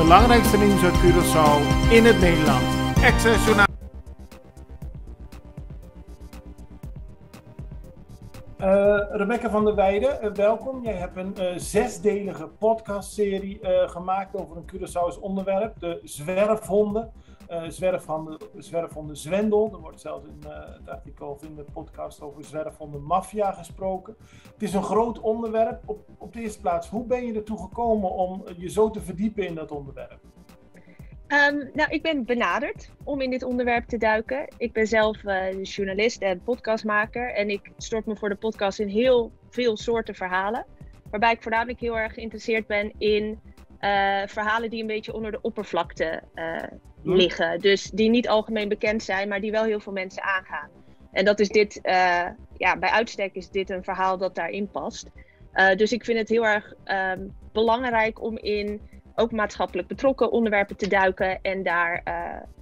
belangrijkste nieuws uit Curaçao in het Nederlands. Access Journaal. Rebecca van der Weijden, welkom. Jij hebt een zesdelige podcastserie gemaakt over een Curaçao's onderwerp, de zwerfhonden. Zwerfhonden Zwendel. Er wordt zelfs in het artikel of in de podcast over zwerfhonden maffia gesproken. Het is een groot onderwerp. Op de eerste plaats, hoe ben je ertoe gekomen om je zo te verdiepen in dat onderwerp? Ik ben benaderd om in dit onderwerp te duiken. Ik ben zelf journalist en podcastmaker. En ik stort me voor de podcast in heel veel soorten verhalen. Waarbij ik voornamelijk heel erg geïnteresseerd ben in verhalen die een beetje onder de oppervlakte liggen. Dus die niet algemeen bekend zijn, maar die wel heel veel mensen aangaan. En dat is dit, bij uitstek is dit een verhaal dat daarin past. Dus ik vind het heel erg belangrijk om in ook maatschappelijk betrokken onderwerpen te duiken en daar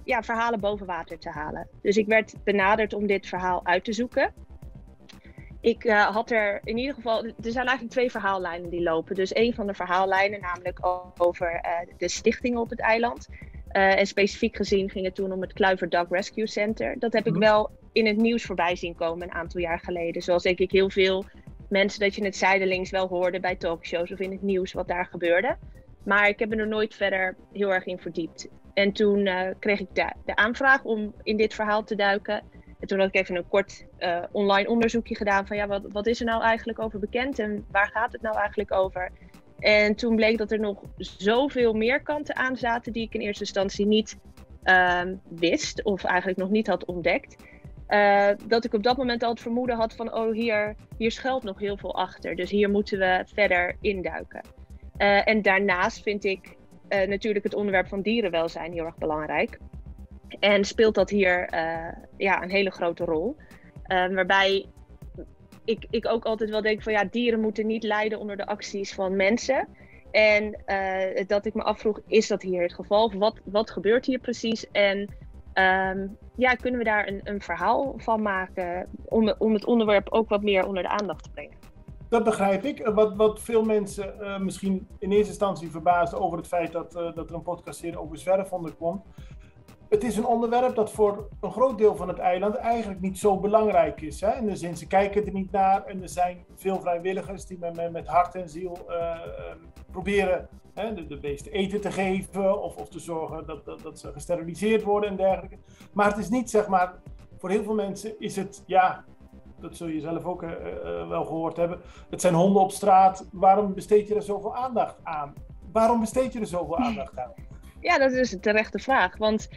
verhalen boven water te halen. Dus ik werd benaderd om dit verhaal uit te zoeken. Ik had er in ieder geval, er zijn eigenlijk twee verhaallijnen die lopen. Dus één van de verhaallijnen, namelijk over de stichtingen op het eiland. En specifiek gezien ging het toen om het Kluiver Dog Rescue Center. Dat heb ik wel in het nieuws voorbij zien komen een aantal jaar geleden. Zoals denk ik heel veel mensen dat je het zijdelings wel hoorde bij talkshows of in het nieuws wat daar gebeurde. Maar ik heb me er nooit verder heel erg in verdiept. En toen kreeg ik de aanvraag om in dit verhaal te duiken. En toen had ik even een kort online onderzoekje gedaan van wat is er nou eigenlijk over bekend en waar gaat het nou eigenlijk over? En toen bleek dat er nog zoveel meer kanten aan zaten die ik in eerste instantie niet wist of eigenlijk nog niet had ontdekt. Dat ik op dat moment al het vermoeden had van hier schuilt nog heel veel achter. Dus hier moeten we verder induiken. En daarnaast vind ik natuurlijk het onderwerp van dierenwelzijn heel erg belangrijk. En speelt dat hier een hele grote rol. Waarbij ik ook altijd wel denk van dieren moeten niet lijden onder de acties van mensen. En dat ik me afvroeg, is dat hier het geval? Of wat gebeurt hier precies? En kunnen we daar een verhaal van maken om het onderwerp ook wat meer onder de aandacht te brengen? Dat begrijp ik. Wat veel mensen misschien in eerste instantie verbaasden over het feit dat er een podcastserie over zwerfhonden komt. Het is een onderwerp dat voor een groot deel van het eiland eigenlijk niet zo belangrijk is. Hè? In de zin, ze kijken er niet naar en er zijn veel vrijwilligers die met hart en ziel proberen de beesten eten te geven of te zorgen dat ze gesteriliseerd worden en dergelijke. Maar het is niet, zeg maar, voor heel veel mensen is het, dat zul je zelf ook wel gehoord hebben. Het zijn honden op straat. Waarom besteed je er zoveel aandacht aan? Ja, dat is een terechte vraag. Want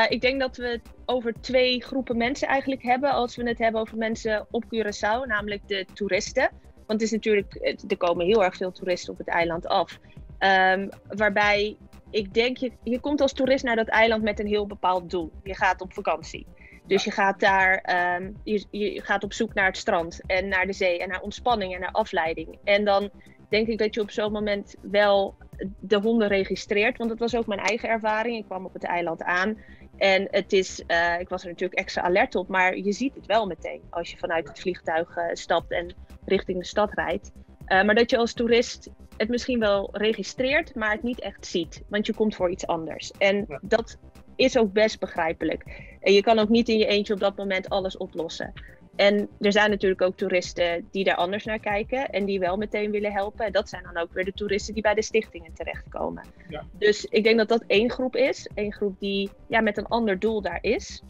ik denk dat we het over twee groepen mensen eigenlijk hebben. Als we het hebben over mensen op Curaçao, namelijk de toeristen. Want het is natuurlijk, er komen heel erg veel toeristen op het eiland af. Waarbij ik denk, je komt als toerist naar dat eiland met een heel bepaald doel. Je gaat op vakantie. Dus je gaat daar, je gaat op zoek naar het strand en naar de zee en naar ontspanning en naar afleiding. En dan denk ik dat je op zo'n moment wel de honden registreert. Want dat was ook mijn eigen ervaring. Ik kwam op het eiland aan en het is, ik was er natuurlijk extra alert op, maar je ziet het wel meteen als je vanuit het vliegtuig stapt en richting de stad rijdt. Maar dat je als toerist het misschien wel registreert, maar het niet echt ziet. Want je komt voor iets anders. En dat is ook best begrijpelijk. En je kan ook niet in je eentje op dat moment alles oplossen. En er zijn natuurlijk ook toeristen die daar anders naar kijken en die wel meteen willen helpen. En dat zijn dan ook weer de toeristen die bij de stichtingen terechtkomen. Ja. Dus ik denk dat dat één groep is. Één groep die met een ander doel daar is.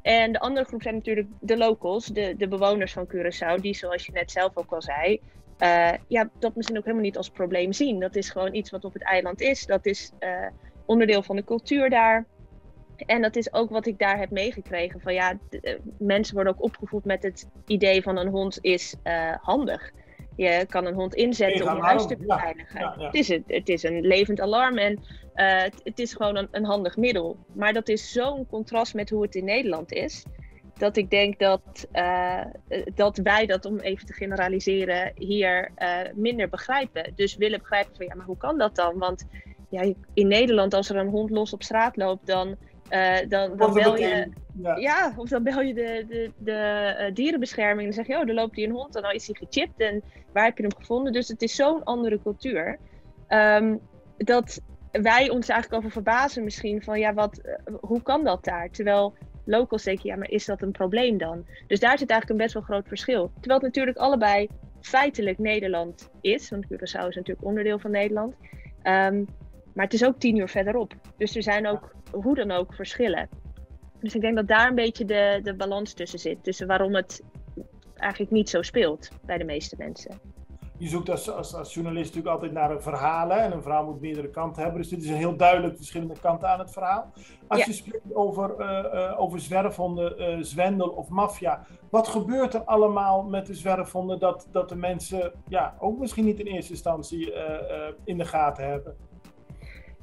En de andere groep zijn natuurlijk de locals, de bewoners van Curaçao, die zoals je net zelf ook al zei, dat misschien ook helemaal niet als probleem zien. Dat is gewoon iets wat op het eiland is. Dat is onderdeel van de cultuur daar. En dat is ook wat ik daar heb meegekregen. Van mensen worden ook opgevoed met het idee van een hond is handig. Je kan een hond inzetten om je huis te beveiligen. Ja. Het is een levend alarm en het is gewoon een handig middel. Maar dat is zo'n contrast met hoe het in Nederland is. Dat ik denk dat wij dat, om even te generaliseren, hier minder begrijpen. Dus willen begrijpen van maar hoe kan dat dan? Want in Nederland, als er een hond los op straat loopt, dan bel je. Of dan bel je de dierenbescherming en dan zeg je, er loopt hier een hond en dan is hij gechipt en waar heb je hem gevonden? Dus het is zo'n andere cultuur. Dat wij ons eigenlijk over verbazen misschien van hoe kan dat daar? Terwijl locals denken, ja, maar is dat een probleem dan? Dus daar zit eigenlijk een best wel groot verschil. Terwijl het natuurlijk allebei feitelijk Nederland is, want Curaçao is natuurlijk onderdeel van Nederland. Maar het is ook 10 uur verderop. Dus er zijn ook, hoe dan ook, verschillen. Dus ik denk dat daar een beetje de balans tussen zit. Tussen waarom het eigenlijk niet zo speelt bij de meeste mensen. Je zoekt als journalist natuurlijk altijd naar een verhaal. En een verhaal moet meerdere kanten hebben. Dus dit is een heel duidelijk verschillende kanten aan het verhaal. Als je spreekt over zwerfhonden, zwendel of maffia. Wat gebeurt er allemaal met de zwerfhonden dat de mensen ook misschien niet in eerste instantie in de gaten hebben?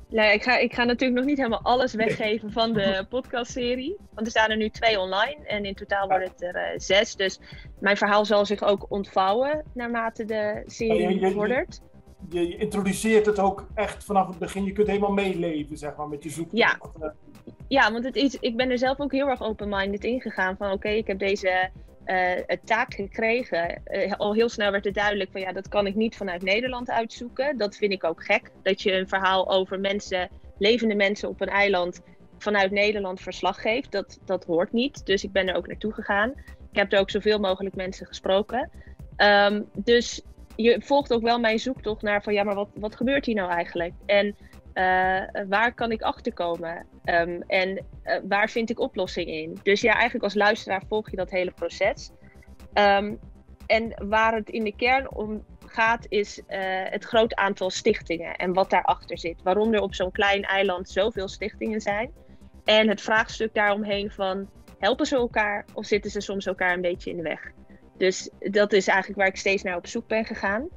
Nou, ik ga natuurlijk nog niet helemaal alles weggeven van de podcastserie. Want er staan er nu 2 online en in totaal worden het er 6. Dus mijn verhaal zal zich ook ontvouwen naarmate de serie vordert. Je introduceert het ook echt vanaf het begin. Je kunt helemaal meeleven, zeg maar, met je zoektocht. Ja, want ik ben er zelf ook heel erg open-minded ingegaan. Van oké, ik heb deze taak gekregen. Al heel snel werd het duidelijk van dat kan ik niet vanuit Nederland uitzoeken. Dat vind ik ook gek. Dat je een verhaal over levende mensen op een eiland vanuit Nederland verslag geeft. Dat hoort niet. Dus ik ben er ook naartoe gegaan. Ik heb er ook zoveel mogelijk mensen gesproken. Dus je volgt ook wel mijn zoektocht naar van maar wat gebeurt hier nou eigenlijk? En waar kan ik achterkomen? En waar vind ik oplossing in? Dus eigenlijk als luisteraar volg je dat hele proces. En waar het in de kern om gaat is het groot aantal stichtingen en wat daarachter zit. Waarom er op zo'n klein eiland zoveel stichtingen zijn. En het vraagstuk daaromheen van helpen ze elkaar of zitten ze soms elkaar een beetje in de weg? Dus dat is eigenlijk waar ik steeds naar op zoek ben gegaan.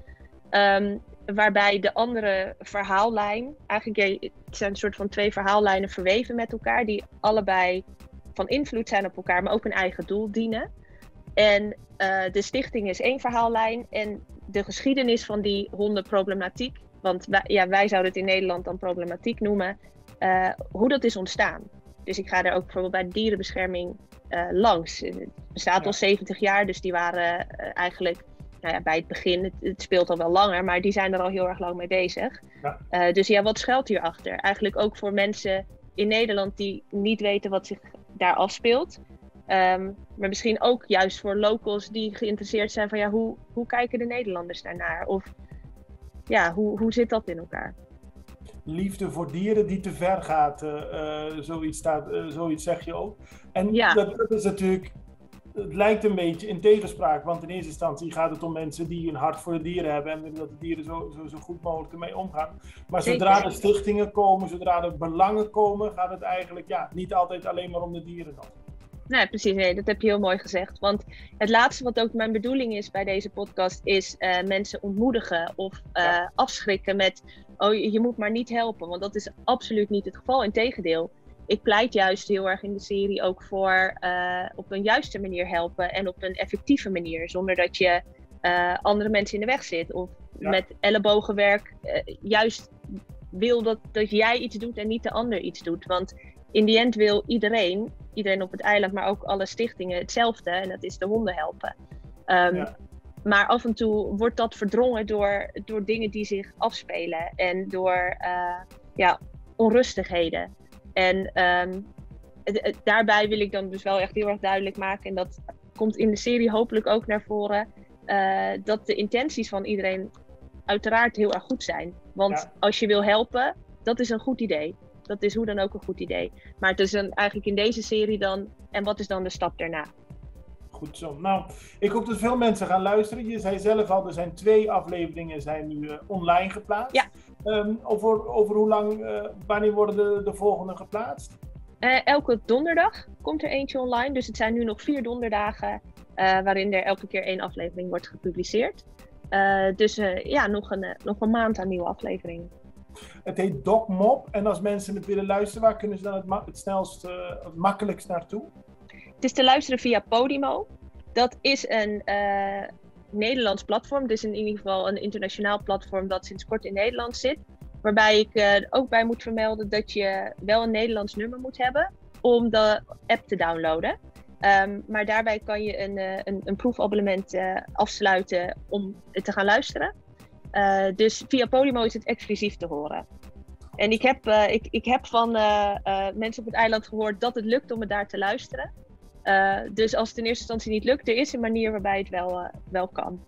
Waarbij de andere verhaallijn, eigenlijk het zijn een soort van 2 verhaallijnen verweven met elkaar, die allebei van invloed zijn op elkaar, maar ook een eigen doel dienen. En de stichting is 1 verhaallijn en de geschiedenis van die hondenproblematiek, want wij zouden het in Nederland dan problematiek noemen, hoe dat is ontstaan. Dus ik ga daar ook bijvoorbeeld bij de dierenbescherming langs. Het bestaat al 70 jaar, dus die waren eigenlijk bij het begin, het speelt al wel langer, maar die zijn er al heel erg lang mee bezig. Ja. Dus wat schuilt hierachter? Eigenlijk ook voor mensen in Nederland die niet weten wat zich daar afspeelt. Maar misschien ook juist voor locals die geïnteresseerd zijn van hoe kijken de Nederlanders daarnaar? Of hoe zit dat in elkaar? Liefde voor dieren die te ver gaat, zoiets zeg je ook. En dat is natuurlijk, het lijkt een beetje in tegenspraak, want in eerste instantie gaat het om mensen die een hart voor de dieren hebben en willen dat de dieren zo goed mogelijk ermee omgaan. Maar zodra er stichtingen komen, zodra er belangen komen, gaat het eigenlijk niet altijd alleen maar om de dieren dan. Nee, precies. Nee, dat heb je heel mooi gezegd. Want het laatste wat ook mijn bedoeling is bij deze podcast is mensen ontmoedigen of afschrikken met je moet maar niet helpen. Want dat is absoluut niet het geval. Integendeel, ik pleit juist heel erg in de serie ook voor op een juiste manier helpen en op een effectieve manier. Zonder dat je andere mensen in de weg zit. Of met ellebogenwerk juist wil dat jij iets doet en niet de ander iets doet. Want in die end wil iedereen op het eiland, maar ook alle stichtingen hetzelfde. En dat is de honden helpen. Maar af en toe wordt dat verdrongen door dingen die zich afspelen. En door onrustigheden. En daarbij wil ik dan dus wel echt heel erg duidelijk maken. En dat komt in de serie hopelijk ook naar voren. Dat de intenties van iedereen uiteraard heel erg goed zijn. Want als je wil helpen, dat is een goed idee. Dat is hoe dan ook een goed idee. Maar het is eigenlijk in deze serie dan, en wat is dan de stap daarna? Goed zo. Nou, ik hoop dat veel mensen gaan luisteren. Je zei zelf al, er zijn 2 afleveringen zijn nu online geplaatst. Ja. Over hoe lang, wanneer worden de volgende geplaatst? Elke donderdag komt er eentje online. Dus het zijn nu nog 4 donderdagen waarin er elke keer 1 aflevering wordt gepubliceerd. Dus nog een maand aan nieuwe afleveringen. Het heet Dog Mob. En als mensen het willen luisteren, waar kunnen ze dan het makkelijkst naartoe? Het is te luisteren via Podimo. Dat is een Nederlands platform. Het is in ieder geval een internationaal platform dat sinds kort in Nederland zit. Waarbij ik ook bij moet vermelden dat je wel een Nederlands nummer moet hebben om de app te downloaden. Maar daarbij kan je een proefabonnement afsluiten om het te gaan luisteren. Dus via Podimo is het exclusief te horen. En ik heb van mensen op het eiland gehoord dat het lukt om het daar te luisteren. Dus als het in eerste instantie niet lukt, er is een manier waarbij het wel kan.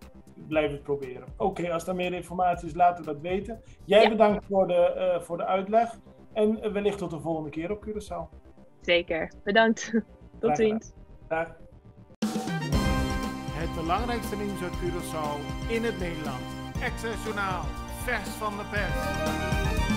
Blijf het proberen. Oké, als er meer informatie is, laten we dat weten. Jij bedankt voor de uitleg. En wellicht tot de volgende keer op Curaçao. Zeker, bedankt. Tot ziens. Dag. Het belangrijkste nieuws uit Curaçao in het Nederland. Access Journaal, vers van de pers.